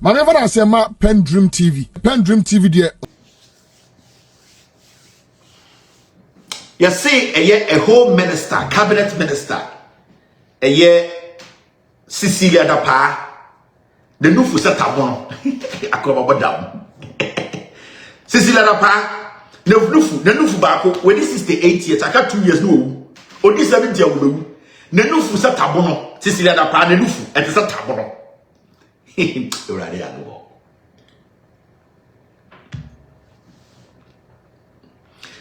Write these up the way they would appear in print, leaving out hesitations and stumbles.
My never I say ma PENDREAM TV. PENDREAM TV there. You see a home minister, cabinet minister, a year Cecilia Dapaah, the new for Satabon. I come about down. Cecilia Dapaah, the new for Bako, when this is the 8 years, I got 2 years no, or this 7 years no, the new for Satabon, Cecilia Dapaah, the new for, and the Satabon.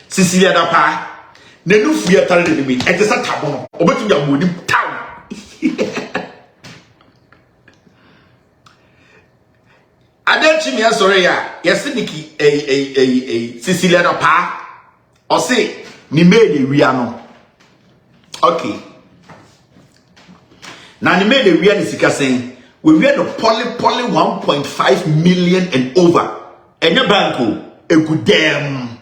Cecilia Dapaah, the new fear telling me, and the Satabon, or better than would town. I don't see me as sorry, yes, Niki, a Cecilia Dapaah, or say, ni made the Riano. Okay. Now, ni made the Rianisika saying, we read the poly 1.5 million and over. And your banko, a good damn.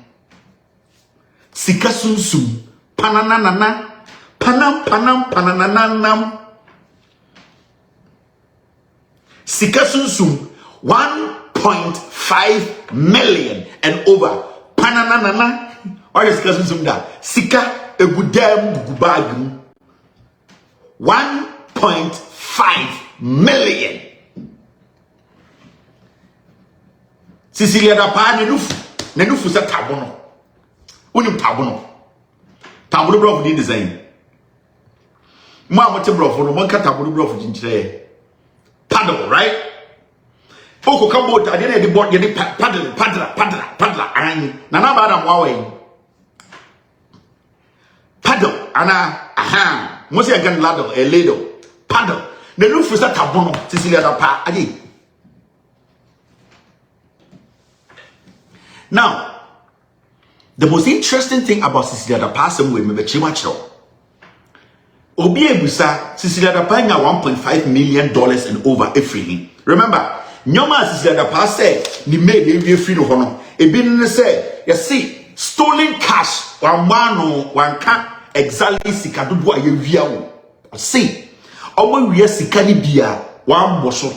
Sika sunsum, pananana, panam, panananam. Sika sunsum, 1.5 million and over. Pananana. What is Sika sunsum da? Sika, a good damn gubagum. 1.5 million. Cecilia Dapaah nenufu sa tabono. Unim tabono. Tabono bro for design. Mo amote bro for no man ka tabono bro for jinjire. Paddle, right? Oko ka boat ade na de board de paddle ani. Na na ba da mo awen. Paddle ana aha. Mo se gan ladle a ladle. Paddle. The roof is a tabono, Cecilia Dapaah again. Now, the most interesting thing about Cecilia Dapaah, some way, maybe Chimacho. Obi Ebusa, Cecilia Dapaah got $1.5 million and over everything. Remember, Nyoma Cecilia Dapaah said, "Ni made a free no honor." A bin said, "You see, stolen cash, one man, one can't exactly see Kadu do a year. See." Omo wiye sikani bia one boso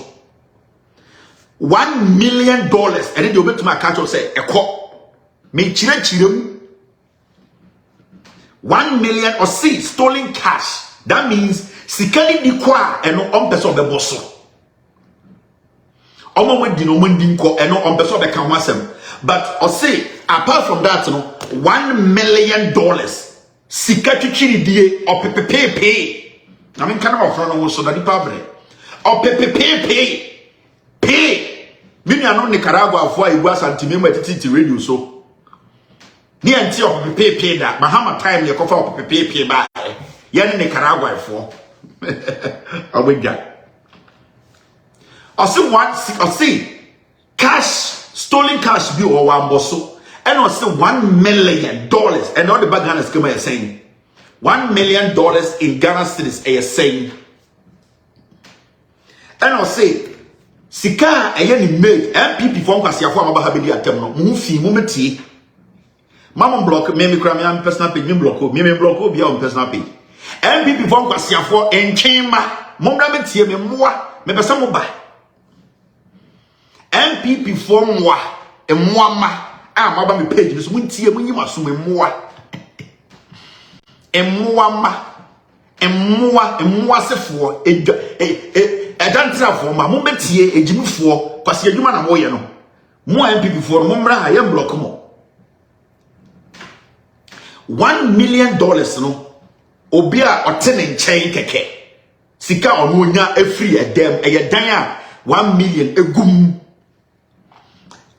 $1 million and then you bet my catch say eko me chirem 1 million or see stolen cash. That means sikani di kwa and on person the boso omo we di no mandi nko and on person the kan wasem. But or say apart from that no $1 million sikati chiri die or pepe. I mean, kind of front of so that the public or pay. Mimi ano Nicaragua for a was anti-member radio so. Ni anti of pay that Bahama time you cover up pay by yan Nicaragua for. I will get. I see cash, stolen cash bill or one bosso, and also $1 million, and all the baganas come here saying. $1 million in Ghana cedis a saying. And I'll say, Sika a yen made NPP from Kasia for Mahabidi Atemno, Mufi, Mumeti. Mamma block, Mimi Cramian personal page, Mimi block, be on personal page. NPP from Kasia for en chamber, Momrameti, Memoa, Mebasamoba. NPP from moi, and Mwama, Mabami pages, Winty, when you must more. Emwa sefo edantra fo ma mo betie ejimufo kwase adwuma na mo ye no mo MPP fo mo mra ha ye block mo $1 million no obi a otene nchen keke sika ono nya afri edem eyedan a 1 million egum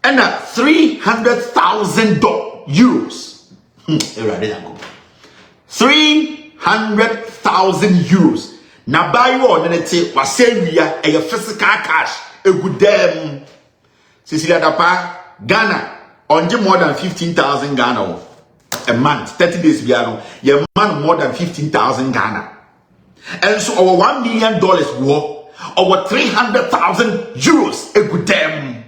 and €300,000 erade na go 300,000 euros. Na buy one and it was Serbia a physical cash a good damn. Cecilia Dapaah Ghana on more than 15,000 Ghana a month. 30 days piano. Your man more than 15,000 Ghana. And so our $1 million war our 300,000 euros a good damn.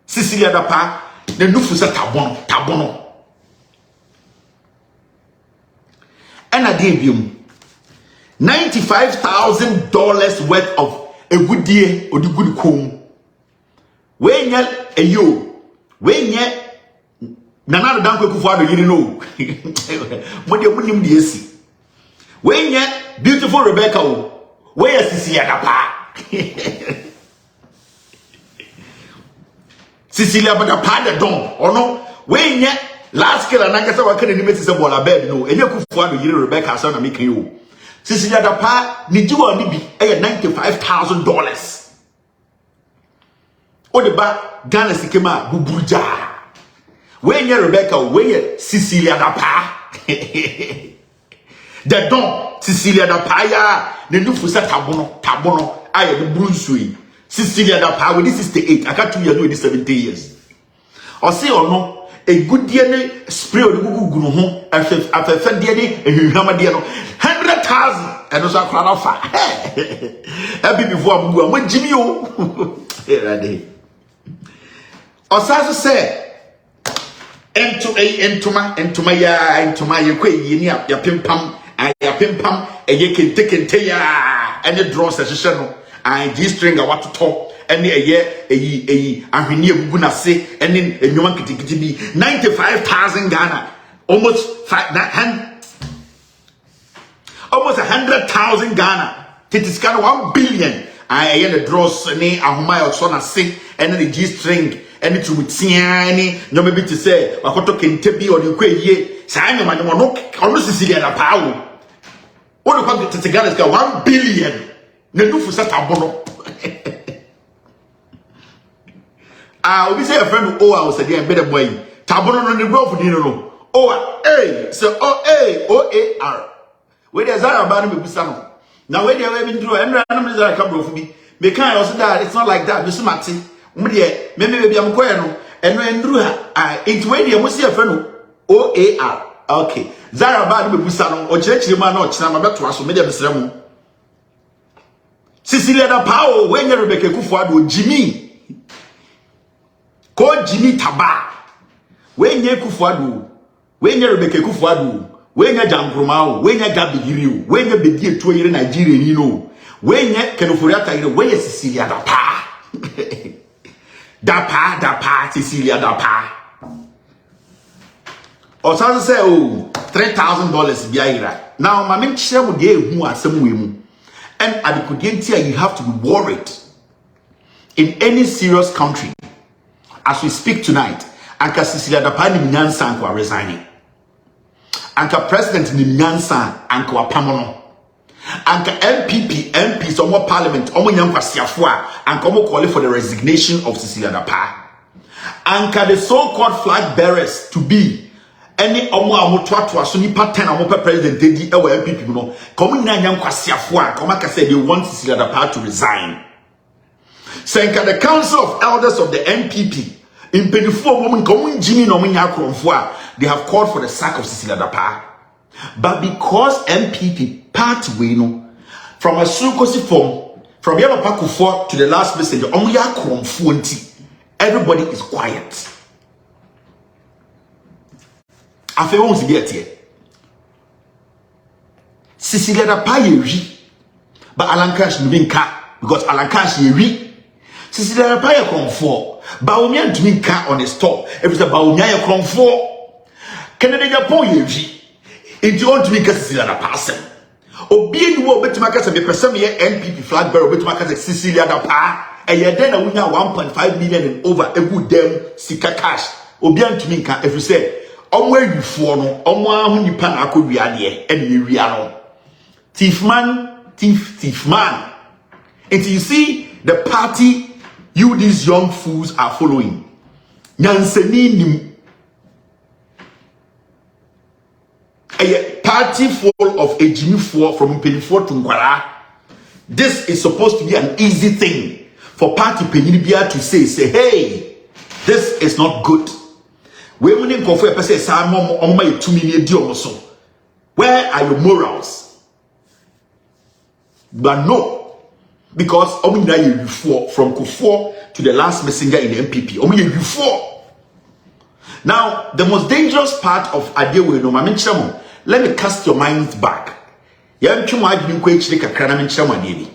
Cecilia Dapaah the nufusa tabono. And I gave him $95,000 worth of a good year or the good comb when ye a you, when ye Nana Danko Kufado, you know, what you wouldn't be see. When ye beautiful Rebecca, where is Cecilia Dapaah? Cecilia Dapaah the don, or no, when ye last kill and I guess I can't even say about a bed, no, and you could find you Rebecca, son of making you. Cecilia Dapaah, need you only be $95,000. O the back, Ghana Sikema, Bubuja. When you Rebecca, when you Cecilia Dapaah. The don, Cecilia Dapaah, the new for tabono, I am the Brunswick. Cecilia Dapaah, with this 68, I got 2 years, with 70 years. Or say or no, a good DNA spray of the Google home, after DNA, and you hammer DNA 100,000, and also a crowd of fire. Happy before I'm going, Jimmy. Here I did. Or so say, into my ya pimpam, and you can take and tell ya, and the draw session, and G string, I want to talk. And a year, and we near gonna say, and then you want to be 95,000 Ghana, almost 100,000 Ghana. It is kind of 1 billion. I hear the draws, and a mile son a sick, and then the G string, and it would see any, no maybe to say, I got to Kentucky or the Quay ye, Simon, I don't know, almost Cecilia Dapaah. What about the Ghana is 1 billion? No, for such a bono. We say a friend who I was again better boy. Tabono on the road for dinner. Oh, hey, so OAR. Where there's about me, Bissano. Now, when you're having through, and randomly I come for me. Because I also that it's not like that. Miss Matty, maybe I'm queer, and when Drew, it's when you must see a friend OAR. Okay, Zara bad me, Bissano, or Church, you man, or Chama, but to us, media Miss Cecilia Dapaah, when you're Rebecca Kufado, Jimmy. Call Jimmy Taba. When you Kufado, when you Rebecca Kufado, when you Jangromao, when you Gabi Giriu, when you begin to a Nigerian, you know, when you Kenofuriata, when you Cecilia Dapaah. Dapaah, Cecilia Dapaah. Or some say, oh, $3,000 Biaira. Now, my men share with you who are some women. And at the Kudientia, you have to be worried in any serious country. As we speak tonight, Anka Cecilia Dapaah ni Nyansa Anka resigning. Anka President ni Nyansa Anka Pamono. Anka MP, so more Parliament, Omo Nyanka Siafua, Anka Omo calling for the resignation of Cecilia Dapaah. Anka the so-called flag bearers to be any Omo Amotwatwa, so ni pattern Omo President Dedi Ewa MPP no. Komu Nyanka Siafua, Komaka said they want Cecilia Dapaah to resign. Senka the Council of Elders of the NPP in 24 women coming Jimmy no they have called for the sack of Cecilia Dapaah. But because NPP part way no from a sukosi form from Yabapa Kufo to the last message everybody is quiet. Afi won't get here. Cecilia Dapaah ye but Alankash Nubinka because Alankash ye Cecilia Dapaah Kronfo, Baumia to me car on a store. It was a Baumia Kronfo. Canada Japon ye. If you want to make Cecilia Dapaah, Obien will bet to my cousin, the person here NPP flag bearer, bet to my cousin Cecilia Dapaah, and you're then a winner 1.5 million and over a good damn sika cash. Obien to me car if you say, where you for no, one who you pan I could be and you are thief man. And you see the party you these young fools are following. Nyanseni a party full of a Jimmy 4 from Penny4 to Nkwara. This is supposed to be an easy thing for party Penibia to say, hey, this is not good. We wouldn't go for a person say, on my 2 million diomoso. Where are your morals? But no. Because Omina you from Kufo to the last messenger in the NPP. Omina you 4. Now, the most dangerous part of Adewe no Mamenchamo, let me cast your mind back. Yam chuma you kwechire kakra na menchamo adeni.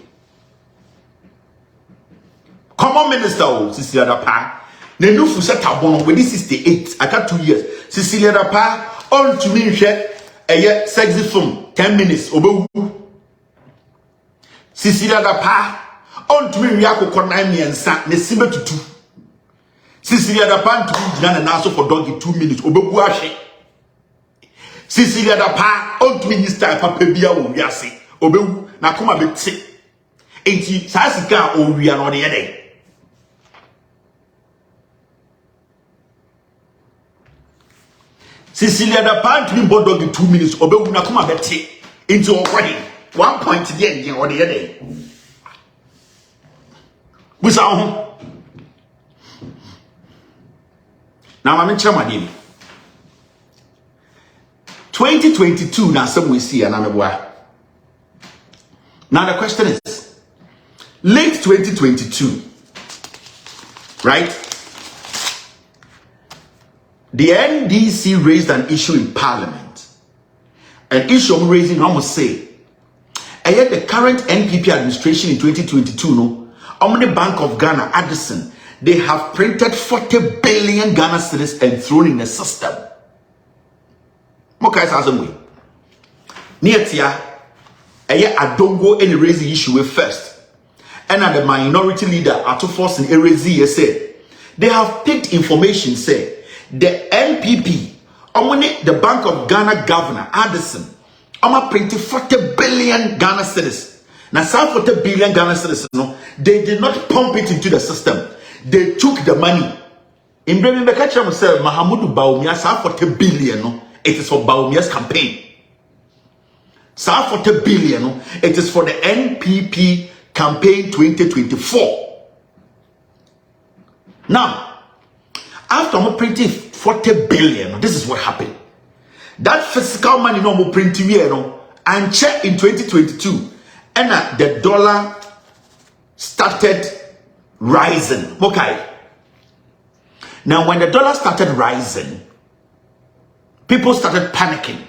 Common Minister Cecilia Dapaah. Ne no fu set abon with 68. I got 2 years. Cecilia Dapaah on to me share a sexy film 10 minutes obewu. Cecilia Dapaah on to me react 9 years ne simbe tutu. Cecilia Dapaah to be done and also for doggy 2 minutes obewu ahwe. Cecilia Dapaah on to me Mr. Papa bia wo wiase obewu na koma beti. Enti sa sika o wia no de yede. Cecilia Dapaah to be doggy 2 minutes obewu na koma beti. Into okwahi 1 point there or the yede. Busa ho. Now I'm in Chamadini. 2022 now some we see and I'm a. Now the question is late 2022, right? The NDC raised an issue in Parliament. An issue I'm raising, I must say, and yet the current NPP administration in 2022, no, Omni Bank of Ghana, Addison, they have printed 40 billion Ghana cedis and thrown in the system. Mokai says way. Neatia, I don't go any raise the issue first. And at the minority leader, Atofos and Erezi said, they have picked information, say, the NPP, the Bank of Ghana Governor, Addison, printed 40 billion Ghana cedis. Now, some 40 billion Ghana cedis, no, they did not pump it into the system. They took the money. In Bremen, the catcher said, Mahamudu Baumia, some 40 billion, no, it is for Baumia's campaign. Some 40 billion, no, it is for the NPP campaign 2024. Now, after I'm printing 40 billion, this is what happened. That physical money no more printing here, no, and check in 2022, and the dollar started rising. Okay. Now, when the dollar started rising, people started panicking.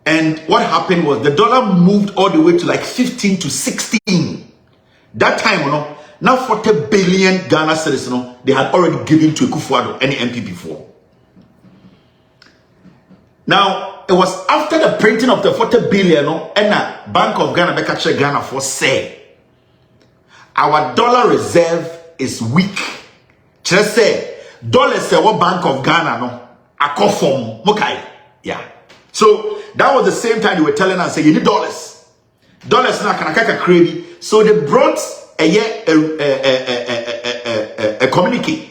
And what happened was the dollar moved all the way to like 15 to 16. That time, you know, now 40 billion Ghana cedis, you know, they had already given to Akufo-Addo, any MP before. Now, it was after the printing of the 40 billion, and the Bank of Ghana, Bekache Ghana, for say, our dollar reserve is weak. Just say, dollars say what Bank of Ghana, no, a form, okay, yeah. So that was the same time they were telling us, say, you need dollars. Dollars now can I credit. So they brought a communique.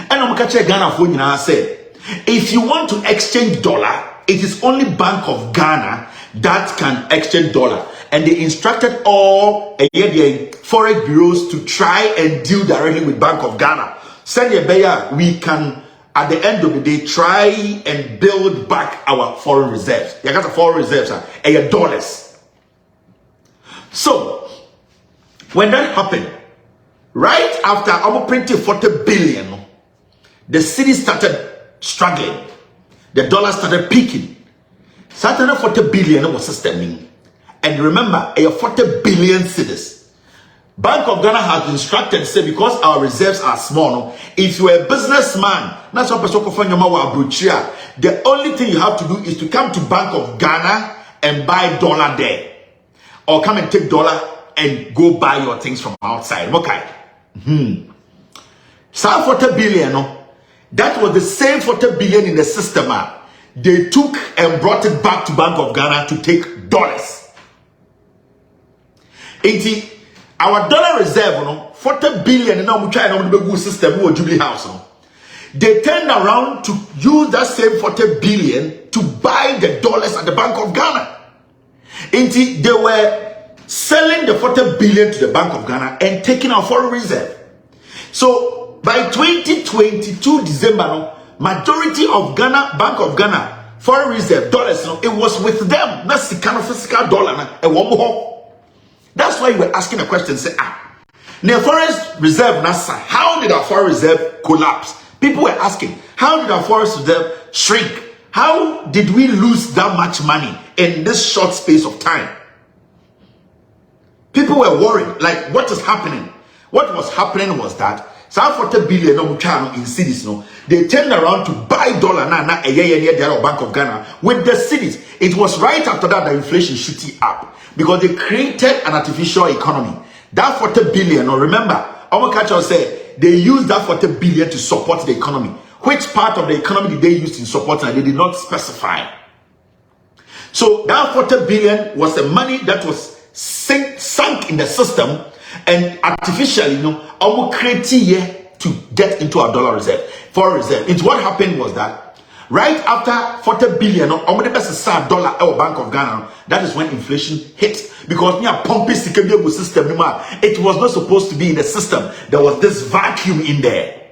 And I'm catching Ghana for you now said, if you want to exchange dollar, it is only Bank of Ghana that can exchange dollar. And they instructed all foreign bureaus to try and deal directly with Bank of Ghana. Send a bayer, we can, at the end of the day, try and build back our foreign reserves. You got the foreign reserves, dollars. So, when that happened, right after our printing 40 billion, the city started struggling. The dollar started peaking. Started 40 billion was systeming. And remember, 40 billion cedis. Bank of Ghana has instructed, say, because our reserves are small, if you're a businessman, the only thing you have to do is to come to Bank of Ghana and buy dollar there. Or come and take dollar and go buy your things from outside. Okay. So 40 billion, that was the same 40 billion in the system. They took and brought it back to Bank of Ghana to take dollars. Our dollar reserve, 40 billion in our China system or Jubilee House. They turned around to use that same 40 billion to buy the dollars at the Bank of Ghana. They were selling the 40 billion to the Bank of Ghana and taking our foreign reserve. So by 2022 December, majority of Ghana, Bank of Ghana, foreign reserve dollars, it was with them. That's the kind of physical dollar. That's why you were asking a question. Say, the foreign reserve, NASA, how did our foreign reserve collapse? People were asking, how did our foreign reserve shrink? How did we lose that much money in this short space of time? People were worried, like, what is happening? What was happening was that some 40 billion in cities, no, they turned around to buy dollar na a year Bank of Ghana with the cities. It was right after that the inflation shooting up because they created an artificial economy. That 40 billion, or remember, Omokacho said they used that 40 billion to support the economy. Which part of the economy did they use in support? And they did not specify. So that 40 billion was the money that was sunk in the system and artificially, almost created to get into our dollar reserve, foreign reserve. It's what happened was that right after 40 billion, almost the best dollar our Bank of Ghana, that is when inflation hit because we are pumping the system. It was not supposed to be in the system. There was this vacuum in there,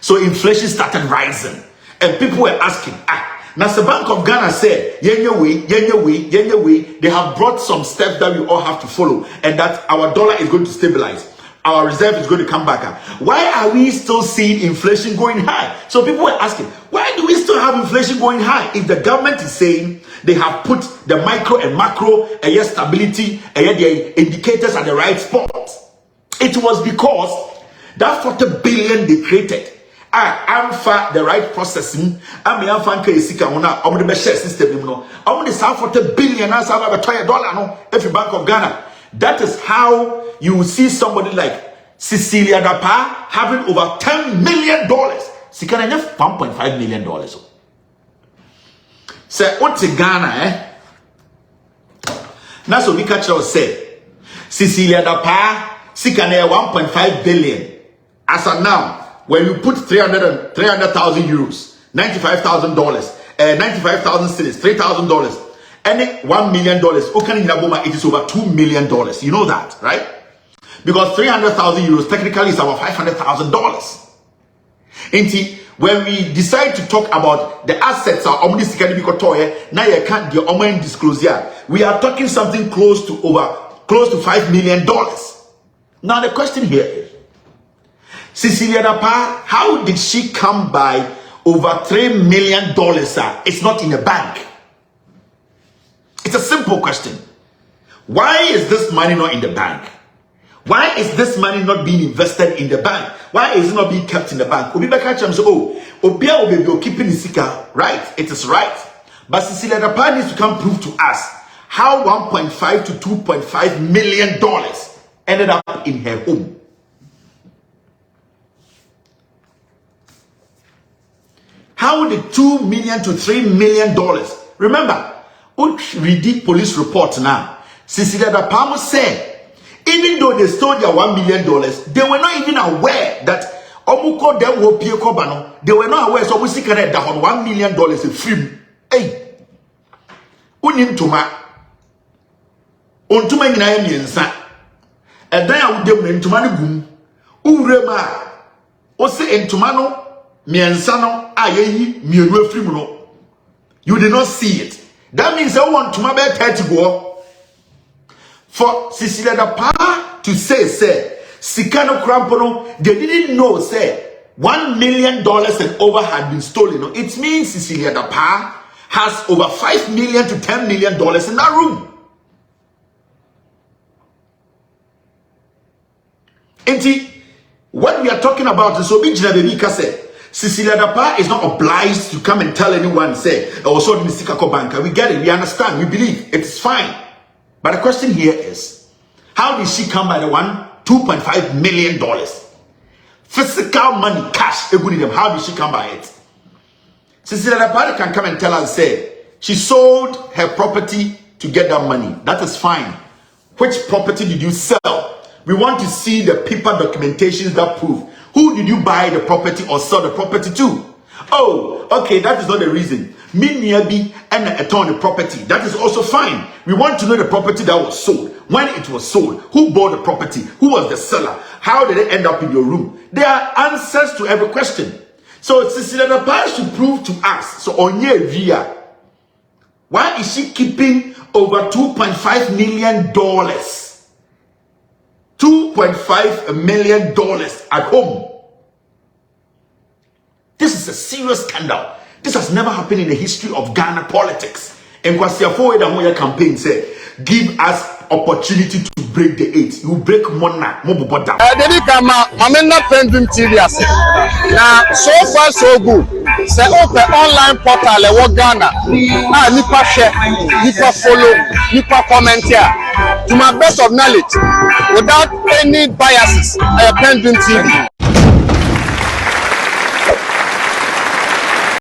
so inflation started rising, and people were asking, now the Bank of Ghana said, they have brought some steps that we all have to follow, and that our dollar is going to stabilize. Our reserve is going to come back. Why are we still seeing inflation going high? So people were asking, why do we still have inflation going high? If the government is saying they have put the micro and macro stability, the indicators at the right spot. It was because that 40 billion they created. Amfa the right processing. Amfa nke esika wona omo the share system no. Omo the 40 billion as about $20 no every Bank of Ghana. That is how you will see somebody like Cecilia Dapaah having over $10 million. Sika na $1.5 million. Say what in Ghana Now so we catch us say Cecilia Dapaah sika na 1.5 billion. As of now, when you put 300,000 euros, $95,000, 95,000 cedis, $3,000, and $1 million, it is over $2 million. You know that, right? Because 300,000 euros technically is about $500,000. And when we decide to talk about the assets of now you can't get disclosure. We are talking something close to $5 million. Now the question here is, Cecilia Dapaah, how did she come by over $3 million? It's not in the bank. It's a simple question. Why is this money not in the bank? Why is this money not being invested in the bank? Why is it not being kept in the bank? Keeping the right? It is right. But Cecilia Dapaah needs to come prove to us how $1.5 to $2.5 million ended up in her home. How did $2 million to $3 million? Remember, read the police report now. Cecilia Dapaah said, even though they stole their $1 million, they were not even aware that Omuko them will pay Kobano. They were not aware. So we see that $1 million a film. Hey, unim tuma. Ontuma ina yemiensa. Edan a wudem na ntuma ne gum. Urema. O se ntuma no miensa no ayeyi mienu afrim no. You did not see it. That means I want to my bed 30 go. For Cecilia Dapaah to say, Sikano Crampono, they didn't know, say, $1 million and over had been stolen. No, it means Cecilia Dapaah has over $5 million to $10 million in that room. And what we are talking about is Obijina Baby Kase. Cecilia Dapaah is not obliged to come and tell anyone, say, oh, so the Sikako banker. We get it, we understand, we believe, it's fine. But the question here is, how did she come by the $2.5 million? Physical money, cash, how did she come by it? Cecilia Dapaah can come and tell us, say, she sold her property to get that money. That is fine. Which property did you sell? We want to see the paper documentations that prove. Who did you buy the property or sell the property to? Oh, okay, that is not the reason. Miniabi and a ton of property. That is also fine. We want to know the property that was sold. When it was sold. Who bought the property? Who was the seller? How did it end up in your room? There are answers to every question. So Cecilia Dapaah should prove to us. So Onye Via, why is she keeping over $2.5 million? $2.5 million at home. This is a serious scandal. This has never happened in the history of Ghana politics. And Kwasi Afo Edamoya campaign said, give us opportunity to break the 8. You break Mona, Mobo down. Dedi kama Mamena PENDREAM TV ase. Now so far so good. Say open online portal e wo Ghana. Ah nipa share, nipa follow, nipa comment here. To my best of knowledge, without any biases, PENDREAM TV.